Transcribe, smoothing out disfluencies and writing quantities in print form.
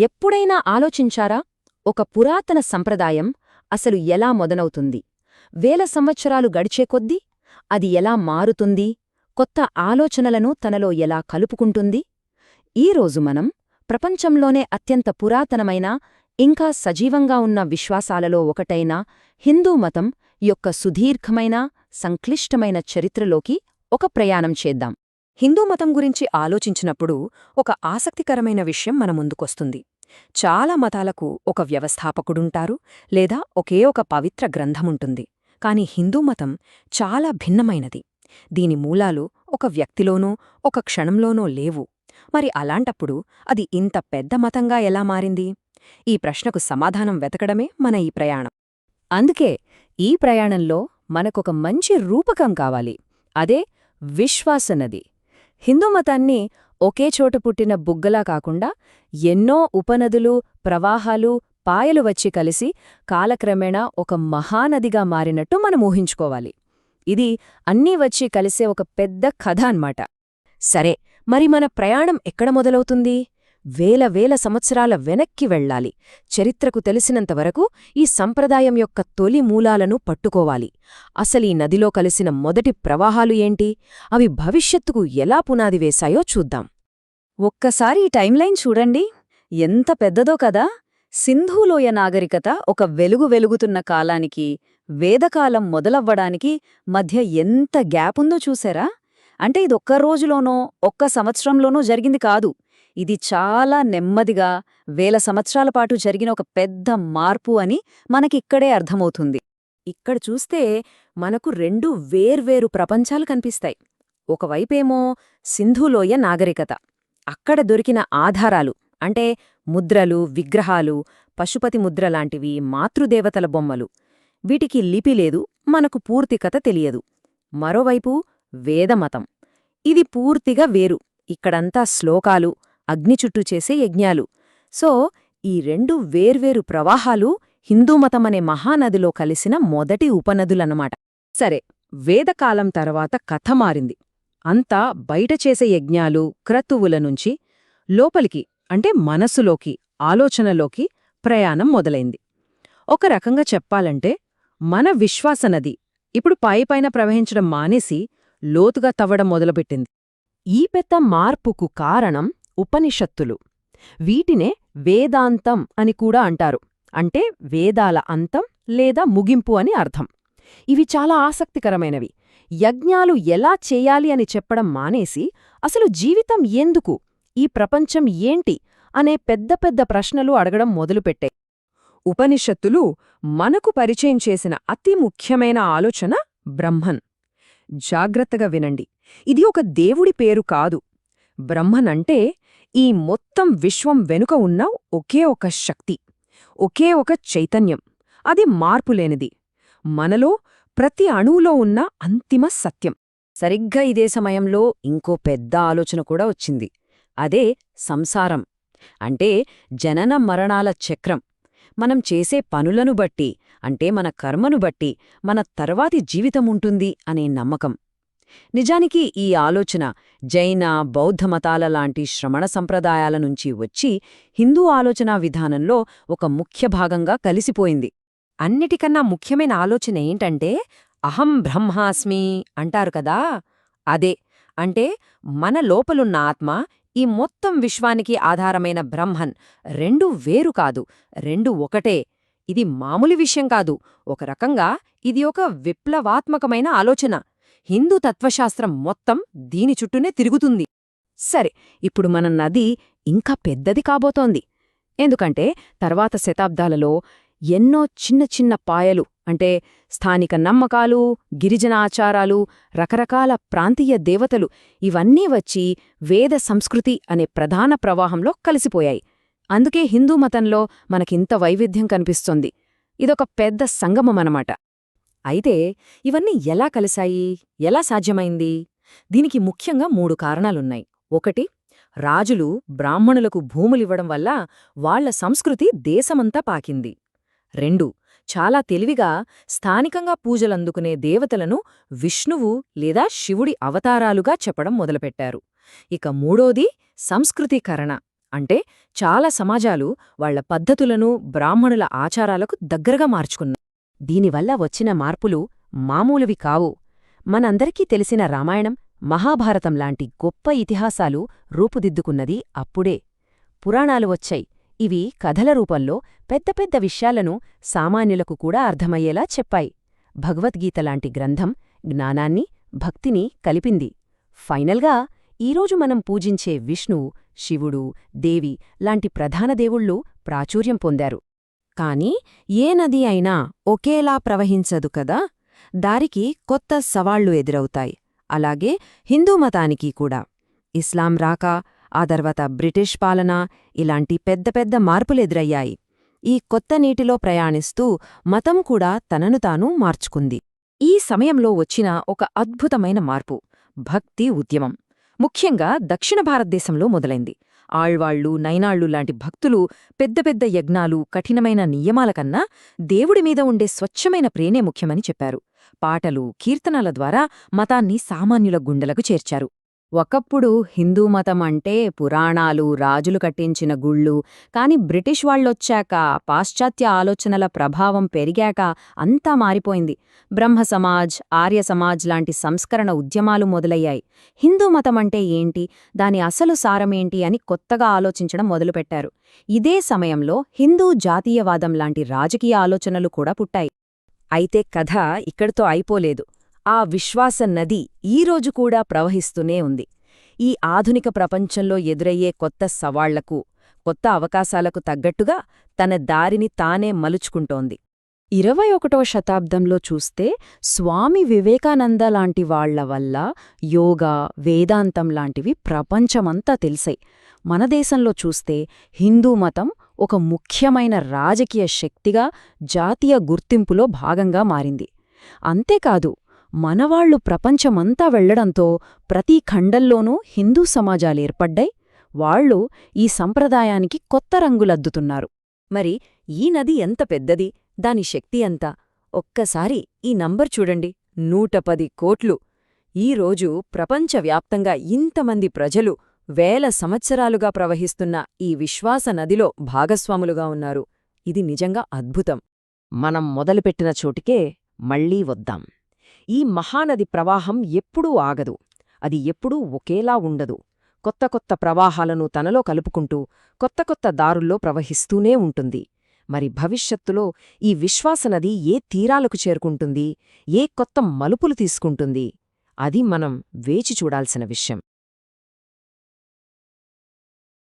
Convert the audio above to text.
ఎప్పుడైనా ఆలోచించారా? ఒక పురాతన సంప్రదాయం అసలు ఎలా మొదలవుతుంది? వేల సంవత్సరాలు గడిచే కొద్దీ అది ఎలా మారుతుంది? కొత్త ఆలోచనలను తనలో ఎలా కలుపుకుంటుంది? ఈరోజు మనం ప్రపంచంలోనే అత్యంత పురాతనమైన ఇంకా సజీవంగా ఉన్న విశ్వాసాలలో ఒకటైన హిందూ మతం యొక్క సుదీర్ఘమైన సంక్లిష్టమైన చరిత్రలోకి ఒక ప్రయాణం చేద్దాం. హిందూ మతం గురించి ఆలోచించినప్పుడు ఒక ఆసక్తికరమైన విషయం మన ముందుకొస్తుంది. చాలా మతాలకు ఒక వ్యవస్థాపకుడుంటారు లేదా ఒకే ఒక పవిత్ర గ్రంథముంటుంది. కాని హిందూ మతం చాలా భిన్నమైనది. దీని మూలాలు ఒక వ్యక్తిలోనో ఒక క్షణంలోనో లేవు. మరి అలాంటప్పుడు అది ఇంత పెద్ద మతంగా ఎలా మారింది? ఈ ప్రశ్నకు సమాధానం వెతకడమే మన ఈ ప్రయాణం. అందుకే ఈ ప్రయాణంలో మనకొక మంచి రూపకం కావాలి. అదే విశ్వాసనది. హిందూ మతాన్ని ఒకే చోట పుట్టిన బుగ్గలా కాకుండా ఎన్నో ఉపనదులు, ప్రవాహాలు, పాయలు వచ్చి కలిసి కాలక్రమేణా ఒక మహానదిగా మారినట్టు మనం ఊహించుకోవాలి. ఇది అన్నీ వచ్చి కలిసే ఒక పెద్ద కథ అన్నమాట. సరే, మరి మన ప్రయాణం ఎక్కడ మొదలవుతుంది? వేల వేల సంవత్సరాల వెనక్కి వెళ్ళాలి. చరిత్రకు తెలిసినంతవరకు ఈ సంప్రదాయం యొక్క తొలి మూలాలను పట్టుకోవాలి. అసలీ నదిలో కలిసిన మొదటి ప్రవాహాలు ఏంటి? అవి భవిష్యత్తుకు ఎలా పునాది వేశాయో చూద్దాం. ఒక్కసారి ఈ టైంలైన్ చూడండి, ఎంత పెద్దదో కదా! సింధూలోయ నాగరికత ఒక వెలుగుతున్న కాలానికి, వేదకాలం మొదలవ్వడానికి మధ్య ఎంత గ్యాపుందో చూసారా? అంటే ఇదొక్క రోజులోనో ఒక్క సంవత్సరంలోనో జరిగింది కాదు. ఇది చాలా నెమ్మదిగా వేల సంవత్సరాల పాటు జరిగిన ఒక పెద్ద మార్పు అని మనకిక్కడే అర్థమవుతుంది. ఇక్కడ చూస్తే మనకు రెండు వేర్వేరు ప్రపంచాలు కనిపిస్తాయి. ఒకవైపేమో సింధులోయ నాగరికత. అక్కడ దొరికిన ఆధారాలు అంటే ముద్రలు, విగ్రహాలు, పశుపతి ముద్రలాంటివి, మాతృదేవతల బొమ్మలు. వీటికి లిపి లేదు, మనకు పూర్తి కథ తెలియదు. మరోవైపు వేదమతం. ఇది పూర్తిగా వేరు. ఇక్కడంతా శ్లోకాలు, అగ్ని చుట్టూ చేసే యజ్ఞాలు. సో ఈ రెండు వేర్వేరు ప్రవాహాలు హిందూమతమనే మహానదిలో కలిసిన మొదటి ఉపనదులన్నమాట. సరే, వేదకాలం తర్వాత కథ మారింది. అంతా బయట చేసే యజ్ఞాలు, క్రతువుల నుంచి లోపలికి అంటే మనసులోకి, ఆలోచనలోకి ప్రయాణం మొదలైంది. ఒక రకంగా చెప్పాలంటే మన విశ్వాసనది ఇప్పుడు పైపైన ప్రవహించడం మానేసి లోతుగా తవ్వడం మొదలుపెట్టింది. ఈ పెద్ద మార్పుకు కారణం ఉపనిషత్తులు. వీటినే వేదాంతం అని కూడా అంటారు. అంటే వేదాల అంతం లేదా ముగింపు అని అర్థం. ఇవి చాలా ఆసక్తికరమైనవి. యజ్ఞాలు ఎలా చేయాలి అని చెప్పడం మానేసి అసలు జీవితం ఎందుకు, ఈ ప్రపంచం ఏంటి అనే పెద్ద పెద్ద ప్రశ్నలు అడగడం మొదలుపెట్టాయి. ఉపనిషత్తులు మనకు పరిచయం చేసిన అతి ముఖ్యమైన ఆలోచన బ్రహ్మన్. జాగ్రత్తగా వినండి, ఇది ఒక దేవుడి పేరు కాదు. బ్రహ్మన్ అంటే ఈ మొత్తం విశ్వం వెనుక ఉన్న ఒకే ఒక శక్తి, ఒకే ఒక చైతన్యం. అది మార్పులేనిది. మనలో ప్రతి అణువులో ఉన్న అంతిమ సత్యం. సరిగ్గా ఇదే సమయంలో ఇంకో పెద్ద ఆలోచన కూడా వచ్చింది. అదే సంసారం. అంటే జనన మరణాల చక్రం. మనం చేసే పనులను బట్టి, అంటే మన కర్మను బట్టి మన తర్వాతి జీవితముంటుంది అనే నమ్మకం. నిజానికి ఈ ఆలోచన జైన, బౌద్ధ మతాల లాంటి శ్రమణ సంప్రదాయాల నుంచి వచ్చి హిందూ ఆలోచనా విధానంలో ఒక ముఖ్య భాగంగా కలిసిపోయింది. అన్నిటికన్నా ముఖ్యమైన ఆలోచన ఏంటంటే అహం బ్రహ్మాస్మి అంటారు కదా, అదే. అంటే మన లోపలున్న ఆత్మ, ఈ మొత్తం విశ్వానికి ఆధారమైన బ్రహ్మన్ రెండు వేరు కాదు, రెండు ఒకటే. ఇది మామూలు విషయం కాదు. ఒక రకంగా ఇది ఒక విప్లవాత్మకమైన ఆలోచన. హిందూ తత్వశాస్త్రం మొత్తం దీని చుట్టూనే తిరుగుతుంది. సరే, ఇప్పుడు మన నది ఇంకా పెద్దది కాబోతోంది. ఎందుకంటే తర్వాత శతాబ్దాలలో ఎన్నో చిన్న చిన్న పాయలు, అంటే స్థానిక నమ్మకాలు, గిరిజన ఆచారాలు, రకరకాల ప్రాంతీయ దేవతలు, ఇవన్నీ వచ్చి వేద సంస్కృతి అనే ప్రధాన ప్రవాహంలో కలిసిపోయాయి. అందుకే హిందూ మతంలో మనకింత వైవిధ్యం కనిపిస్తోంది. ఇదొక పెద్ద సంగమమనమాట. అయితే ఇవన్నీ ఎలా కలిశాయి, ఎలా సాధ్యమైంది? దీనికి ముఖ్యంగా 3 కారణాలున్నాయి. 1, రాజులు బ్రాహ్మణులకు భూములివ్వడం వల్ల వాళ్ల సంస్కృతి దేశమంతా పాకింది. 2, చాలా తెలివిగా స్థానికంగా పూజలందుకునే దేవతలను విష్ణువు లేదా శివుడి అవతారాలుగా చెప్పడం మొదలుపెట్టారు. ఇక 3, సంస్కృతీకరణ. అంటే చాలా సమాజాలు వాళ్ల పద్ధతులను బ్రాహ్మణుల ఆచారాలకు దగ్గరగా మార్చుకున్నాయి. దీనివల్ల వచ్చిన మార్పులు మామూలువి కావు. మనందరికీ తెలిసిన రామాయణం, మహాభారతం లాంటి గొప్ప ఇతిహాసాలు రూపుదిద్దుకున్నది అప్పుడే. పురాణాలు వచ్చాయి. ఇవి కథల రూపంలో పెద్ద పెద్ద విషయాలను సామాన్యులకు కూడా అర్థమయ్యేలా చెప్పాయి. భగవద్గీతలాంటి గ్రంథం జ్ఞానాన్ని, భక్తిని కలిపింది. ఫైనల్గా ఈరోజు మనం పూజించే విష్ణువు, శివుడు, దేవి లాంటి ప్రధాన దేవుళ్ళు ప్రాచుర్యం పొందారు. కాని ఏ నది అయినా ఒకేలా ప్రవహించదు కదా. దారికి కొత్త సవాళ్లు ఎదురవుతాయి. అలాగే హిందూ మతానికి కూడా. ఇస్లాం రాక, ఆ తర్వాత బ్రిటిష్ పాలన, ఇలాంటి పెద్ద పెద్ద మార్పులెదురయ్యాయి. ఈ కొత్త నీటిలో ప్రయాణిస్తూ మతం కూడా తనను తాను మార్చుకుంది. ఈ సమయంలో వచ్చిన ఒక అద్భుతమైన మార్పు భక్తి ఉద్యమం. ముఖ్యంగా దక్షిణ భారతదేశంలో మొదలైంది. ఆళ్వాళ్లు, నైనాళ్లు లాంటి భక్తులు పెద్ద పెద్ద యజ్ఞాలు, కఠినమైన నియమాల కన్నా దేవుడిమీద ఉండే స్వచ్ఛమైన ప్రేమే ముఖ్యమని చెప్పారు. పాటలు, కీర్తనల ద్వారా మతాన్ని సామాన్యుల గుండెలకు చేర్చారు. ఒకప్పుడు హిందూ మతం అంటే పురాణాలు, రాజులు కట్టించిన గుళ్ళు. కాని బ్రిటిష్ వాళ్ళొచ్చాక, పాశ్చాత్య ఆలోచనల ప్రభావం పెరిగాక అంతా మారిపోయింది. బ్రహ్మసమాజ్, ఆర్యసమాజ్ లాంటి సంస్కరణ ఉద్యమాలు మొదలయ్యాయి. హిందూ మతమంటే ఏంటి, దాని అసలు సారమేంటి అని కొత్తగా ఆలోచించడం మొదలుపెట్టారు. ఇదే సమయంలో హిందూ జాతీయవాదం లాంటి రాజకీయ ఆలోచనలు కూడా పుట్టాయి. అయితే కథ ఇక్కడితో అయిపోలేదు. ఆ విశ్వాస నది ఈరోజు కూడా ప్రవహిస్తూనే ఉంది. ఈ ఆధునిక ప్రపంచంలో ఎదురయ్యే కొత్త సవాళ్లకు, కొత్త అవకాశాలకు తగ్గట్టుగా తన దారిని తానే మలుచుకుంటోంది. 21వ శతాబ్దంలో చూస్తే స్వామి వివేకానంద లాంటి వాళ్ల వల్ల యోగా, వేదాంతం లాంటివి ప్రపంచమంతా తెలిసాయి. మన దేశంలో చూస్తే హిందూ మతం ఒక ముఖ్యమైన రాజకీయ శక్తిగా, జాతీయ గుర్తింపులో భాగంగా మారింది. అంతేకాదు, మనవాళ్లు ప్రపంచమంతా వెళ్లడంతో ప్రతి ఖండంలోనూ హిందూ సమాజాలేర్పడ్డాయి. వాళ్లు ఈ సంప్రదాయానికి కొత్త రంగులద్దుతున్నారు. మరి ఈ నది ఎంత పెద్దది, దాని శక్తి ఎంత? ఒక్కసారి ఈ నంబర్ చూడండి, 110 కోట్లు. ఈరోజు ప్రపంచవ్యాప్తంగా ఇంతమంది ప్రజలు వేల సంవత్సరాలుగా ప్రవహిస్తున్న ఈ విశ్వాస నదిలో భాగస్వాములుగా ఉన్నారు. ఇది నిజంగా అద్భుతం. మనం మొదలుపెట్టిన చోటికే మళ్లీ వద్దాం. ఈ మహానది ప్రవాహం ఎప్పుడూ ఆగదు. అది ఎప్పుడూ ఒకేలా ఉండదు. కొత్త కొత్త ప్రవాహాలను తనలో కలుపుకుంటూ కొత్త కొత్త దారుల్లో ప్రవహిస్తూనే ఉంటుంది. మరి భవిష్యత్తులో ఈ విశ్వాసనది ఏ తీరాలకు చేరుకుంటుంది, ఏ కొత్త మలుపులు తీసుకుంటుంది, అది మనం వేచి చూడాల్సిన విషయం.